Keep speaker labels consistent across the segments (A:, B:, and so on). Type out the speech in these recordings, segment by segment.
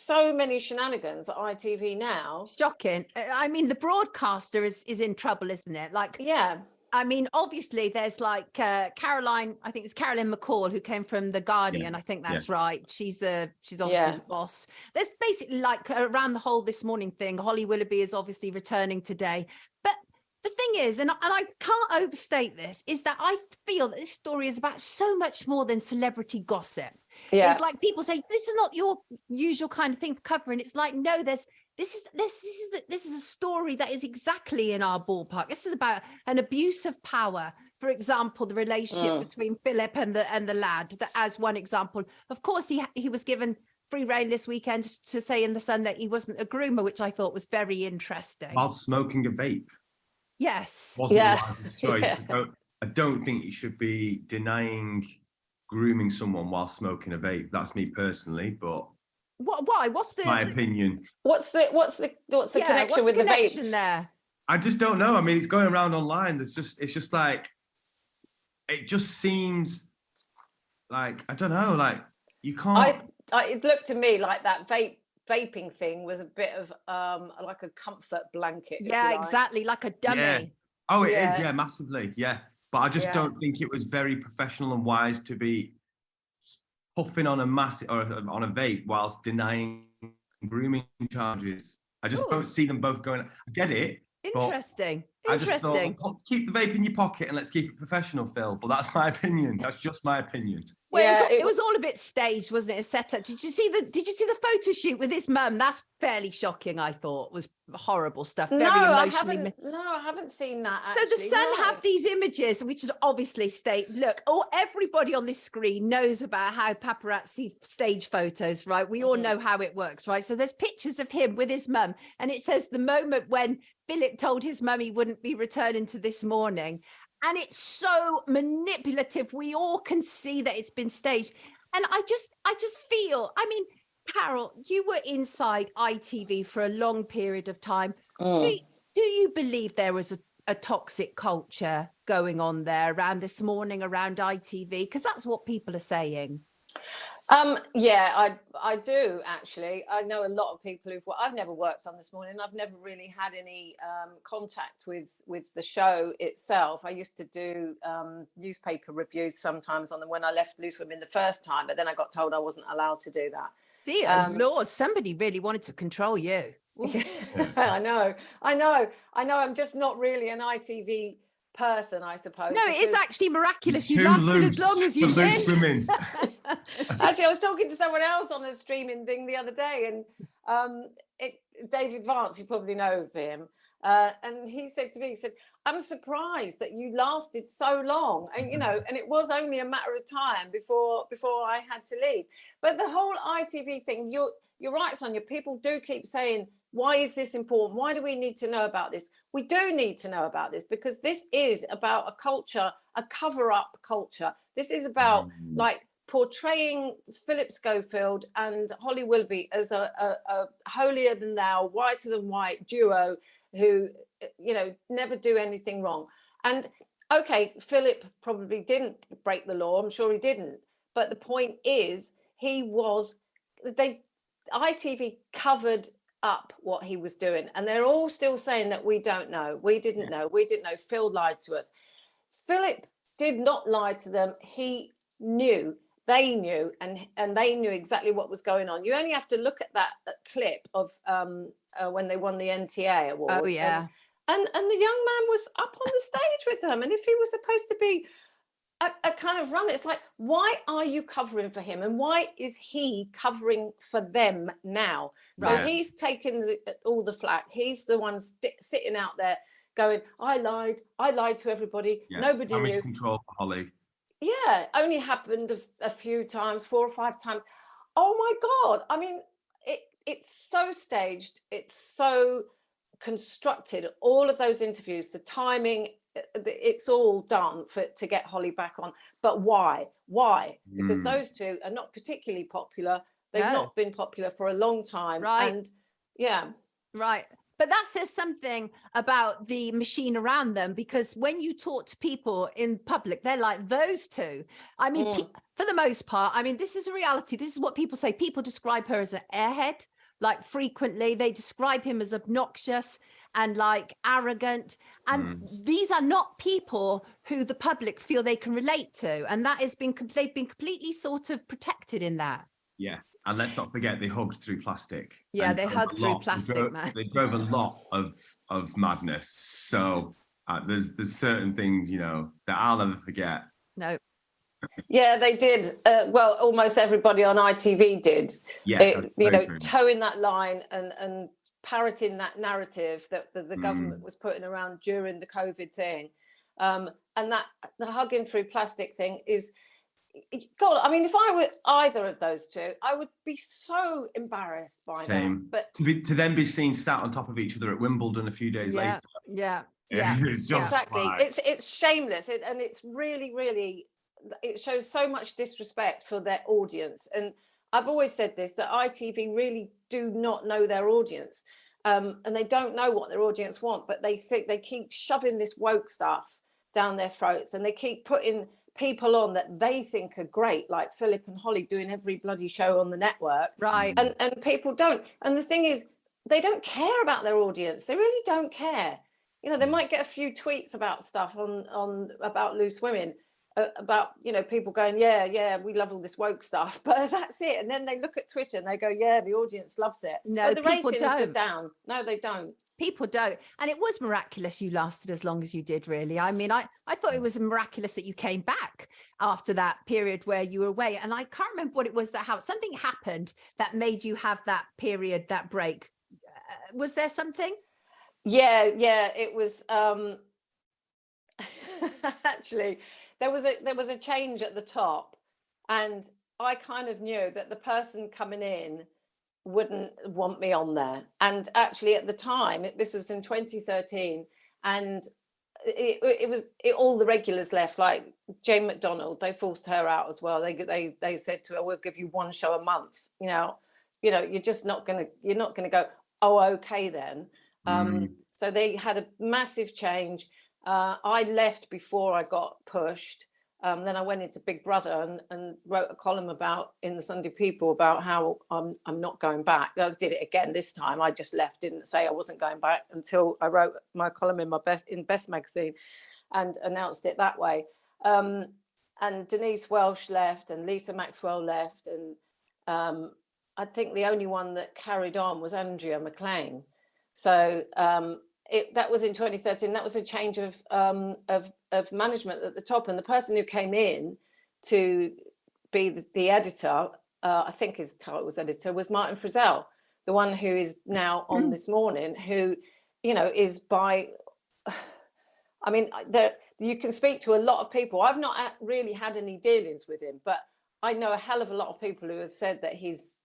A: so many shenanigans at ITV now.
B: Shocking. I mean, the broadcaster is in trouble, isn't it? Like,
A: Yeah.
B: I mean, obviously there's like Caroline, I think it's Carolyn McCall, who came from The Guardian. I think that's right. She's obviously the boss. There's basically like around the whole This Morning thing. Holly Willoughby is obviously returning today. But the thing is, and I can't overstate this, is that I feel that this story is about so much more than celebrity gossip.
A: Yeah.
B: It's like people say, this is not your usual kind of thing for covering. It's like, no, this is a story that is exactly in our ballpark. This is about an abuse of power. For example, the relationship between Philip and the lad, that as one example. Of course, he was given free rein this weekend to say in The Sun that he wasn't a groomer, which I thought was very interesting.
C: While smoking a vape.
B: Yes.
C: Wasn't the wisest choice. I don't think you should be denying grooming someone while smoking a vape. That's me personally, but
B: why? What's
C: my opinion?
A: What's the connection with the vape
B: there?
C: I just don't know. I mean, it's going around online. It's just like, it just seems like, I don't know, like you can't.
A: It looked to me like that vaping thing was a bit of like a comfort blanket.
B: Yeah, exactly, like a dummy.
C: Yeah. Oh, it is, yeah, massively, yeah. But I just don't think it was very professional and wise to be puffing on a on a vape whilst denying grooming charges. I just don't see them both going. I get it.
B: Interesting.
C: I just thought, keep the vape in your pocket and let's keep it professional, Phil. But that's my opinion. That's just my opinion.
B: Well, it was all a bit staged, wasn't it? A setup. Did you see the photo shoot with his mum? That's fairly shocking. I thought was horrible stuff. Very emotionally.
A: I haven't seen that. Actually.
B: So the Sun have these images, which is obviously look, everybody on this screen knows about how paparazzi stage photos, right? We all know how it works, right? So there's pictures of him with his mum, and it says the moment when Philip told his mum he wouldn't be returning to This Morning. And it's so manipulative. We all can see that it's been staged. And I just feel, I mean, Carol, you were inside ITV for a long period of time. Do you believe there was a toxic culture going on there around This Morning, around ITV? Because that's what people are saying.
A: I do actually. I know a lot of people I've never worked on This Morning. I've never really had any contact with the show itself. I used to do newspaper reviews sometimes when I left Loose Women the first time, but then I got told I wasn't allowed to do that.
B: Dear Lord, somebody really wanted to control you.
A: I know. I'm just not really an ITV person, I suppose.
B: No, it is actually miraculous you lasted as long as you did.
A: Actually, I was talking to someone else on a streaming thing the other day, and David Vance, you probably know of him, and he said to me, I'm surprised that you lasted so long, and and it was only a matter of time before I had to leave. But the whole ITV thing, you're right, Sonia, people do keep saying, why is this important? Why do we need to know about this? We do need to know about this because this is about a culture, a cover-up culture. This is about like portraying Philip Schofield and Holly Willoughby as a holier than thou, whiter than white duo who, never do anything wrong. And okay, Philip probably didn't break the law. I'm sure he didn't. But the point is, ITV covered up what he was doing, and they're all still saying that we didn't know, Phil lied to us. Philip did not lie to them. He knew, they knew, and they knew exactly what was going on. You only have to look at that clip of when they won the NTA award.
B: Oh yeah.
A: And the young man was up on the stage with them, and if he was supposed to be a kind of run, it's like, why are you covering for him, and why is he covering for them now? So he's taken all the flack. He's the one sitting out there going, I lied to everybody. Nobody knew.
C: Damage control for Holly.
A: Yeah, only happened a few times, 4 or 5 times. Oh my God. I mean, it's so staged. It's so constructed. All of those interviews, the timing, it's all done to get Holly back on. But why? Because those two are not particularly popular. They've not been popular for a long time.
B: Right.
A: And yeah.
B: Right. But that says something about the machine around them, because when you talk to people in public, they're like those two. I mean, for the most part, I mean, this is a reality. This is what people say. People describe her as an airhead, like frequently. They describe him as obnoxious and like arrogant. And these are not people who the public feel they can relate to. And that has been, they've been completely sort of protected in that.
C: Yeah. And let's not forget they hugged through plastic.
B: Yeah,
C: and
B: they
C: drove
B: hugged
C: a
B: through
C: lot-
B: plastic, man.
C: They drove a lot of madness. So there's certain things, you know, that I'll never forget.
B: No.
A: Yeah, they did. Well, almost everybody on ITV did.
C: Yeah,
A: You know, towing that line and parroting that narrative that the government was putting around during the COVID thing. And that the hugging through plastic thing is, God, I mean, if I were either of those two, I would be so embarrassed by that. But
C: to then be seen sat on top of each other at Wimbledon a few days later.
B: Yeah.
C: It's just
A: exactly.
C: like...
A: It's shameless. And it's really, really, it shows so much disrespect for their audience. And I've always said this, that ITV really do not know their audience. And they don't know what their audience want, but they think they keep shoving this woke stuff down their throats, and they keep putting people on that they think are great, like Philip and Holly doing every bloody show on the network.
B: Right.
A: And people don't. And the thing is, they don't care about their audience. They really don't care. You know, they might get a few tweets about stuff on about loose women, about, you know, people going, yeah, we love all this woke stuff, but that's it. And then they look at Twitter and they go, yeah, the audience loves it.
B: No,
A: but the
B: people
A: ratings are
B: don't.
A: down. No, they don't.
B: People don't. And it was miraculous you lasted as long as you did, really. I mean, I thought it was miraculous that you came back after that period where you were away. And I can't remember what it was that how something happened that made you have that period, that break. Was there something?
A: Yeah, it was actually there was a change at the top, and I kind of knew that the person coming in wouldn't want me on there. And actually at the time, this was in 2013, and it was all the regulars left, like Jane McDonald. They forced her out as well. They said to her, we'll give you one show a month. You know, you're just not gonna go, oh, okay then. So they had a massive change. I left before I got pushed. Then I went into Big Brother and wrote a column in the Sunday People about how I'm not going back. I did it again this time. I just left, didn't say I wasn't going back until I wrote my column in Best magazine and announced it that way. And Denise Welsh left and Lisa Maxwell left. And I think the only one that carried on was Andrea McLean. So that was in 2013. That was a change of management at the top, and the person who came in to be the editor, I think his title was editor, was Martin Frizzell, the one who is now on This Morning, who, you know, is by, I mean, you can speak to a lot of people. I've not really had any dealings with him, but I know a hell of a lot of people who have said that he's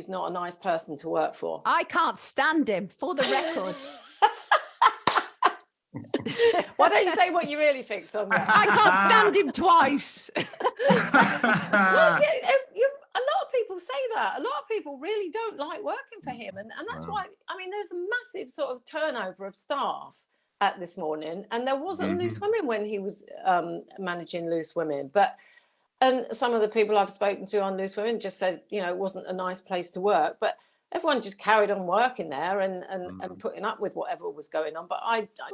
A: not a nice person to work for.
B: I can't stand him, for the record.
A: Why don't you say what you really think, Sonia?
B: I can't stand him twice.
A: Well, a lot of people say that. A lot of people really don't like working for him. And that's why, I mean, there's a massive sort of turnover of staff at This Morning. And there wasn't Loose Women when he was managing Loose Women. And some of the people I've spoken to on Loose Women just said, you know, it wasn't a nice place to work. But everyone just carried on working there and putting up with whatever was going on. But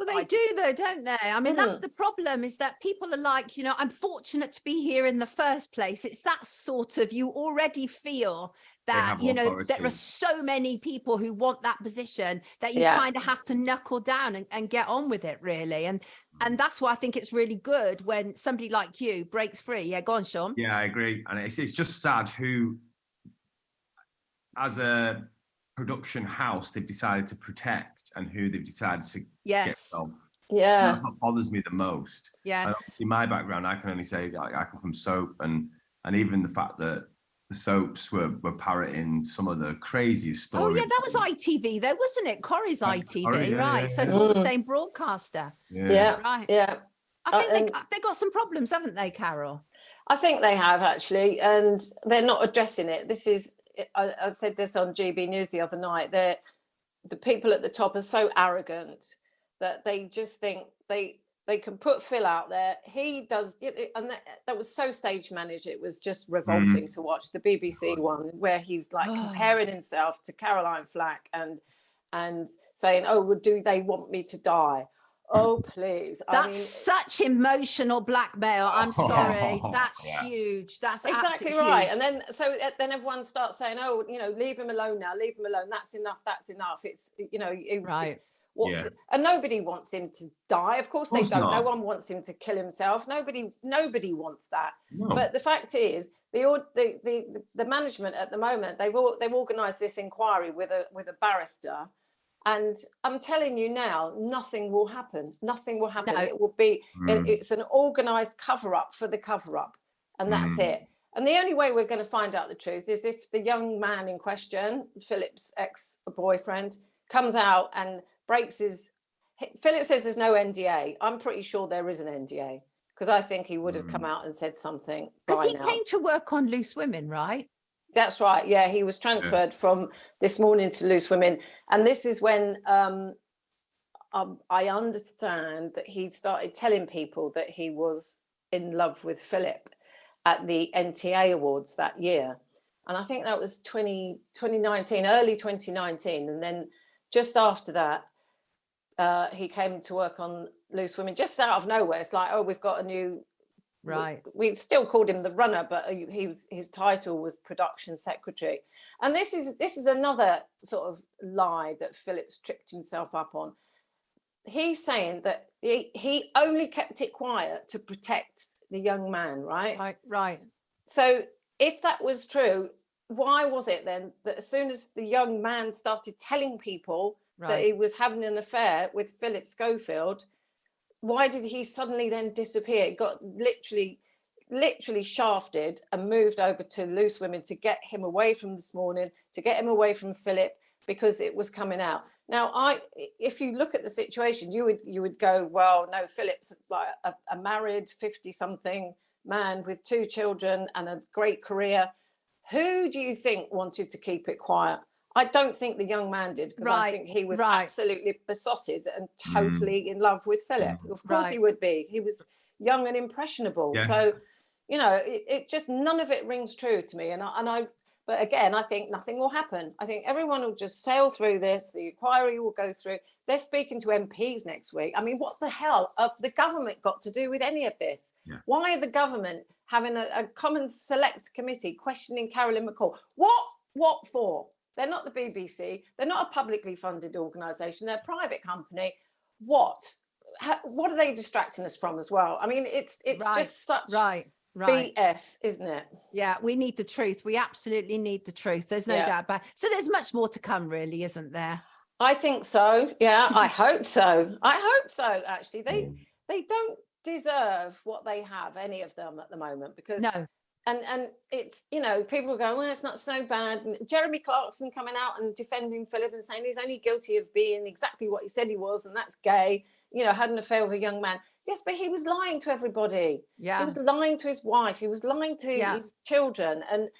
B: they do though, don't they? I mean, that's the problem, is that people are like, you know, I'm fortunate to be here in the first place. It's that sort of, you already feel that, you know,
C: authority.
B: there are so many people who want that position that you kind of have to knuckle down and get on with it, really. And that's why I think it's really good when somebody like you breaks free. Yeah, go on, Sean.
C: Yeah, I agree. And it's just sad who, as a production house, they've decided to protect and who they've decided to get off.
A: Yeah.
C: That's what bothers me the most.
B: Yes.
C: And obviously my background, I can only say I come from soap, and even the fact that the soaps were parroting some of the craziest stories.
B: Oh yeah, that was ITV though, wasn't it? Corrie's ITV,
C: Corrie,
B: right? So it's all the same broadcaster.
A: Yeah.
B: Right.
A: Yeah.
B: I think they got some problems, haven't they, Carol?
A: I think they have, actually, and they're not addressing it. This is, I said this on GB News the other night. The people at the top are so arrogant that they just think They can put Phil out there. He does, and that was so stage managed. It was just revolting to watch, the BBC one where he's like comparing himself to Caroline Flack and saying, "Oh, well, do they want me to die? Oh, please."
B: That's such emotional blackmail. I'm sorry. That's huge. That's
A: exactly right. Huge. And then everyone starts saying, "Oh, leave him alone now. Leave him alone. That's enough. That's enough." It's
B: right.
A: And nobody wants him to die. Of course they don't. Not. No one wants him to kill himself. Nobody wants that. No. But the fact is, the management at the moment, they've organised this inquiry with a barrister, and I'm telling you now, nothing will happen. Nothing will happen. No. It will be it's an organised cover-up for the cover-up, and that's it. And the only way we're going to find out the truth is if the young man in question, Philip's ex-boyfriend, comes out and breaks his. Philip says there's no NDA. I'm pretty sure there is an NDA, because I think he would have come out and said something.
B: Because he came to work on Loose Women, right?
A: That's right. Yeah, he was transferred from This Morning to Loose Women, and this is when I understand that he started telling people that he was in love with Philip at the NTA Awards that year, and I think that was 2019, early 2019, and then just after that, he came to work on Loose Women just out of nowhere. It's like, oh, we've got a new.
B: Right.
A: We still called him the runner, but his title was production secretary. And this is another sort of lie that Philip's tripped himself up on. He's saying that he only kept it quiet to protect the young man, right?
B: Right.
A: So if that was true, why was it then that as soon as the young man started telling people that he was having an affair with Philip Schofield, why did he suddenly then disappear? He got literally shafted and moved over to Loose Women to get him away from This Morning, to get him away from Philip, because it was coming out. Now, if you look at the situation, you would go, well, no, Philip's like a married 50-something man with 2 children and a great career. Who do you think wanted to keep it quiet? I don't think the young man did, because I think he was absolutely besotted and totally in love with Philip. Of course he would be. He was young and impressionable. Yeah. So, it just, none of it rings true to me. But again, I think nothing will happen. I think everyone will just sail through this. The inquiry will go through. They're speaking to MPs next week. I mean, what the hell have the government got to do with any of this? Yeah. Why are the government having a common select committee questioning Carolyn McCall? What for? They're not the BBC. They're not a publicly funded organisation. They're a private company. What are they distracting us from as well? I mean, it's just such BS, isn't it?
B: Yeah, we need the truth. We absolutely need the truth. There's no doubt about it. So there's much more to come, really, isn't there?
A: I think so. Yeah, I hope so. Actually, they don't deserve what they have, any of them, at the moment, because
B: no.
A: And it's, people are going, well, it's not so bad. And Jeremy Clarkson coming out and defending Philip and saying he's only guilty of being exactly what he said he was, and that's gay, had an affair with a young man. Yes, but he was lying to everybody. Yeah. He was lying to his wife. He was lying to his children and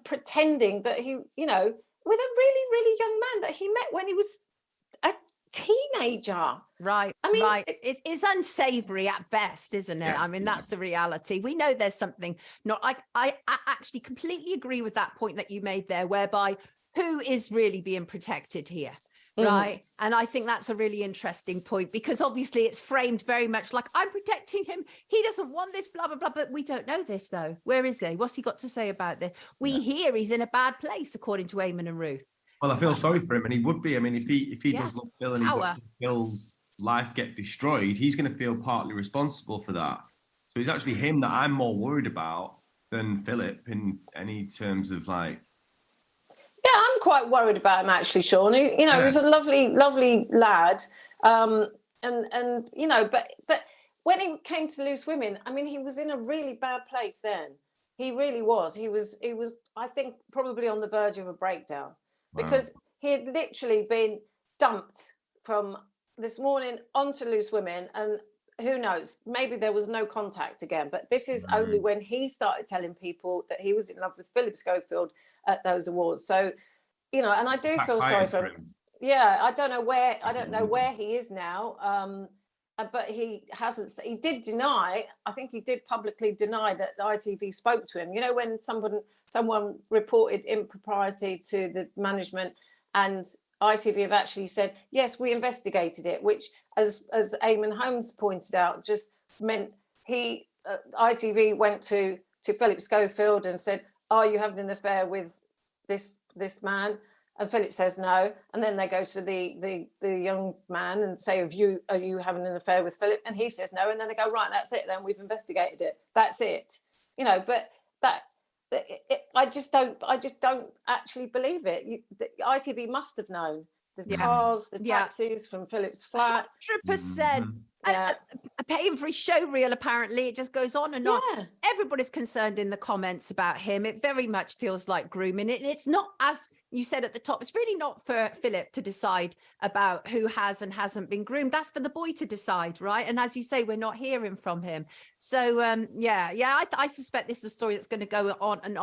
A: pretending that he, with a really, really young man that he met when he was a teenager.
B: Right. I mean, it's unsavory at best, isn't it? Yeah, I mean, that's the reality. We know there's something I actually completely agree with that point that you made there, whereby who is really being protected here? Right. And I think that's a really interesting point, because obviously it's framed very much like, I'm protecting him. He doesn't want this, blah, blah, blah. But we don't know this, though. Where is he? What's he got to say about this? We hear he's in a bad place, according to Eamon and Ruth.
C: Well, I feel sorry for him, and he would be. I mean, if he does love Phil and he's watching Phil's life get destroyed, he's going to feel partly responsible for that. So it's actually him that I'm more worried about than Philip in any terms of like.
A: Yeah, I'm quite worried about him, actually, Sean. He was a lovely, lovely lad, but when he came to Loose Women, I mean, he was in a really bad place then. He really was. He was, I think, probably on the verge of a breakdown. Because he had literally been dumped from This Morning onto Loose Women, and who knows, maybe there was no contact again. But this is only when he started telling people that he was in love with Philip Schofield at those awards. So, and I do feel sorry for him. Yeah, I don't know where he is now. but he hasn't. He did deny. I think he did publicly deny that the ITV spoke to him. You know, when someone reported impropriety to the management, and ITV have actually said, yes, we investigated it, which, as Eamon Holmes pointed out, just meant ITV went to Philip Schofield and said, are you having an affair with this man? And Philip says no. And then they go to the young man and say, are you having an affair with Philip? And he says no. And then they go, right, that's it. Then we've investigated it. That's it. You know, but I just don't actually believe it. The ITV must have known the cars, the taxis from Philip's flat.
B: 100%.
A: Yeah.
B: Paying for his show reel, apparently. It just goes on and on. Everybody's concerned in the comments about him. It very much feels like grooming. It's not, as you said at the top, it's really not for Philip to decide about who has and hasn't been groomed. That's for the boy to decide, right? And as you say, we're not hearing from him. So, I suspect this is a story that's going to go on and on.